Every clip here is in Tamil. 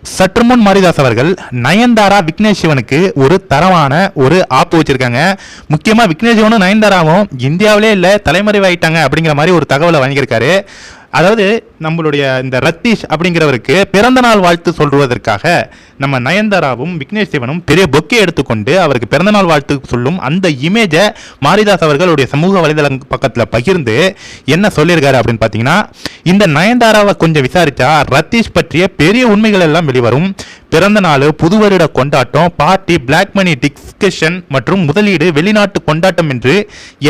சற்று முன் மாரிதாஸ் அவர்கள் நயன்தாரா விக்னேஷ் சிவனுக்கு ஒரு தரமான ஒரு ஆப்பு வச்சிருக்காங்க. முக்கியமா விக்னேஷ் சிவனும் நயன்தாராவும் இந்தியாவிலே இல்ல தலைமறைவாயிட்டாங்க அப்படிங்கிற மாதிரி ஒரு தகவலை வழங்கியிருக்காரு. அதாவது நம்மளுடைய இந்த ரத்தீஷ் அப்படிங்கிறவருக்கு பிறந்த நாள் வாழ்த்து சொல்வதற்காக நம்ம நயன்தாராவும் விக்னேஷ் சிவனும் பெரிய பொக்கே எடுத்துக்கொண்டு அவருக்கு பிறந்த நாள் வாழ்த்து சொல்லும் அந்த இமேஜை மாரிதாஸ் அவர்களுடைய சமூக வலைதளம் பக்கத்தில் பகிர்ந்து என்ன சொல்லியிருக்காரு அப்படின்னு பார்த்தீங்கன்னா, இந்த நயன்தாராவை கொஞ்சம் விசாரிச்சா ரத்தீஷ் பற்றிய பெரிய உண்மைகள் எல்லாம் வெளிவரும். பிறந்த நாள், புது வருட கொண்டாட்டம், பார்ட்டி, பிளாக் மணி டிஸ்கஷன் மற்றும் முதலீடு, வெளிநாட்டு கொண்டாட்டம் என்று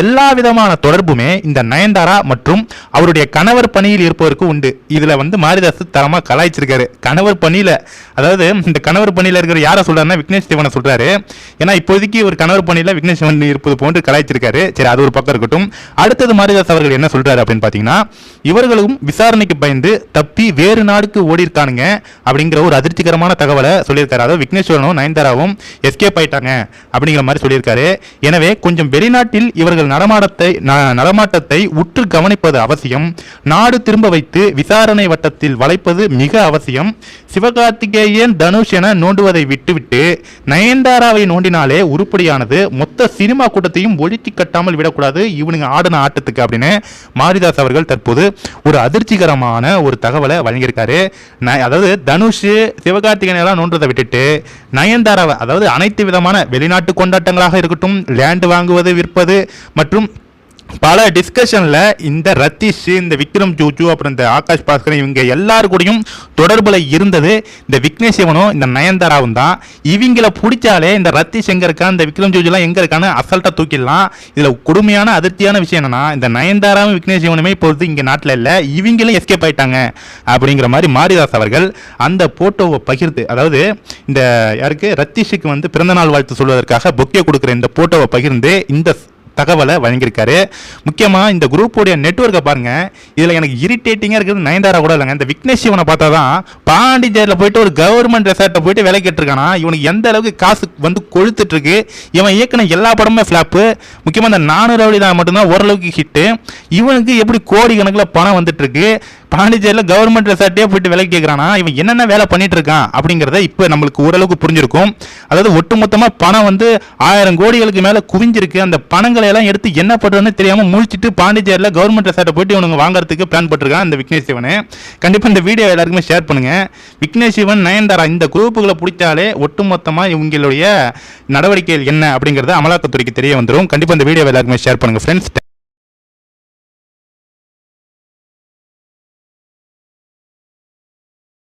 எல்லா விதமான தொடர்புமே இந்த நயன்தாரா மற்றும் அவருடைய கணவர் பணியில் இருப்பவருக்கு உண்டு. இதுல மாரிதாஸ் தரமா கலாய்ச்சிருக்காரு. கணவர் பணியில, அதாவது இந்த கணவர் பணியில இருக்கிற யாரை சொல்றாருன்னா விக்னேஷ் சிவனை சொல்றாரு. ஏன்னா இப்போதைக்கு ஒரு கணவர் பணியில விக்னேஷ் சிவன் இருப்பது போன்று கலாய்ச்சிருக்காரு. சரி, அது ஒரு பக்கம் இருக்கட்டும். அடுத்தது மாரிதாஸ் அவர்கள் என்ன சொல்றாரு அப்படின்னு பாத்தீங்கன்னா, இவர்களும் விசாரணைக்கு பயந்து தப்பி வேறு நாடுக்கு ஓடி இருக்கானுங்க அப்படிங்கிற ஒரு அதிர்ச்சிகரமான தகவலை சொல்லியிருக்காரு. அதாவது விக்னேஷ் சிவனும் நயன்தாராவும் எஸ்கேப் ஆயிட்டாங்க அப்படிங்கிற மாதிரி சொல்லியிருக்காரு. எனவே கொஞ்சம் வெளிநாட்டில் இவர்கள் நடமாட்டத்தை உற்று கவனிப்பது அவசியம். நாடு திரும்ப வைத்து விசாரணை வட்டத்தில் வளைப்பது மிக அவசியம். சிவகார்த்திகேயன், தனுஷ் என நோண்டுவதை விட்டுவிட்டு நயன்தாராவை நோண்டினாலே உருப்படியானது. மொத்த சினிமா கூட்டத்தையும் ஒழிச்சு கட்டாமல் விடக்கூடாது இவனுங்க ஆடின ஆட்டத்துக்கு அப்படின்னு மாரிதாஸ் அவர்கள் தற்போது ஒரு அதிர்ச்சிகரமான ஒரு தகவலை வழங்கியிருக்காரு. அதாவது தனுஷ், சிவகார்த்திகேயன் எல்லாம் நோன்றதை விட்டுட்டு நயன்தாராவை, அதாவது அனைத்து விதமான வெளிநாட்டு கொண்டாட்டங்களாக இருக்கட்டும், லேண்ட் வாங்குவது, விற்பது மற்றும் பல டிஸ்கஷன்ல இந்த ரத்தீஷ், இந்த விக்ரம் ஜூஜு, அப்புறம் இந்த ஆகாஷ் பாஸ்கரன் இவங்க எல்லாரு கூடயும் தொடர்புல இருந்தது இந்த விக்னேஷ் சிவனும் இந்த நயன்தாராவும் தான். இவங்களை பிடிச்சாலே இந்த ரத்தீஷ் எங்க இருக்கா, இந்த விக்ரம் ஜூஜுலாம் எங்க இருக்கான்னு அசல்ட்டா தூக்கிடலாம். இதுல கொடுமையான அதிர்ச்சியான விஷயம் என்னன்னா, இந்த நயன்தாராவும் விக்னேஷ் சிவனுமே இப்போது இங்க நாட்டில் இல்ல, இவங்களும் எஸ்கேப் ஆயிட்டாங்க அப்படிங்கிற மாதிரி மாரிதாஸ் அவர்கள் அந்த போட்டோவை பகிர்ந்து, அதாவது இந்த யாருக்கு ரத்தீஷுக்கு பிறந்தநாள் வாழ்த்து சொல்வதற்காக பொக்கே கொடுக்குற இந்த போட்டோவை பகிர்ந்து இந்த தகவலை வழங்கியிருக்காரு. முக்கியமாக இந்த குரூப்போடைய நெட்வொர்க்கை பாருங்க. இதில் எனக்கு இரிட்டேட்டிங்காக இருக்கிறது நயன்தாரா கூட இல்லைங்க. இந்த விக்னேஷ் சிவனை பார்த்தா தான் பாண்டிச்சேரியில் போயிட்டு ஒரு கவர்மெண்ட் ரெசார்ட்டை போயிட்டு வேலை கேட்டிருக்கானா, இவனுக்கு எந்த அளவுக்கு காசு கொழுத்துட்டு இருக்கு. இவன் இயக்குன எல்லா படமுமே ஃப்ளாப்பு. முக்கியமாக இந்த 400 ரவுடி தான் மட்டும்தான் ஓரளவுக்கு ஹிட்டு. இவனுக்கு எப்படி கோடி கணக்கில் பணம் வந்துட்டு இருக்கு. பாண்டிச்சேரியில் கவர்மெண்ட் ரெசார்ட்டே போயிட்டு வேலை கேட்குறானா, இவன் என்னென்ன வேலை பண்ணிட்டு இருக்கான் அப்படிங்கிறத இப்போ நம்மளுக்கு ஓரளவுக்கு புரிஞ்சிருக்கும். அதாவது ஒட்டுமொத்தமாக பணம் 1000 கோடிகளுக்கு மேலே குவிஞ்சிருக்கு. அந்த பணங்களை எல்லாம் எடுத்து என்ன பண்றதுன்னு தெரியாம முழிச்சிட்டு பாண்டிச்சேரியில் கவர்மெண்ட் ரெசார்ட்டை போயிட்டு இவனுங்க வாங்குறதுக்கு பிளான் போட்டிருக்கான் இந்த விக்னேஷ் சிவன். கண்டிப்பா இந்த வீடியோ எல்லாருக்குமே ஷேர் பண்ணுங்க. விக்னேஷ் சிவன், நயன்தாரா இந்த குரூப்புகளை பிடிச்சாலே ஒட்டுமொத்தமா இவங்களுடைய நடவடிக்கைகள் என்ன அப்படிங்கறது அமலாக்கத்துறைக்கு தெரிய வந்துடும். கண்டிப்பா இந்த வீடியோ எல்லாருக்குமே ஷேர் பண்ணுங்க ஃப்ரெண்ட்ஸ்.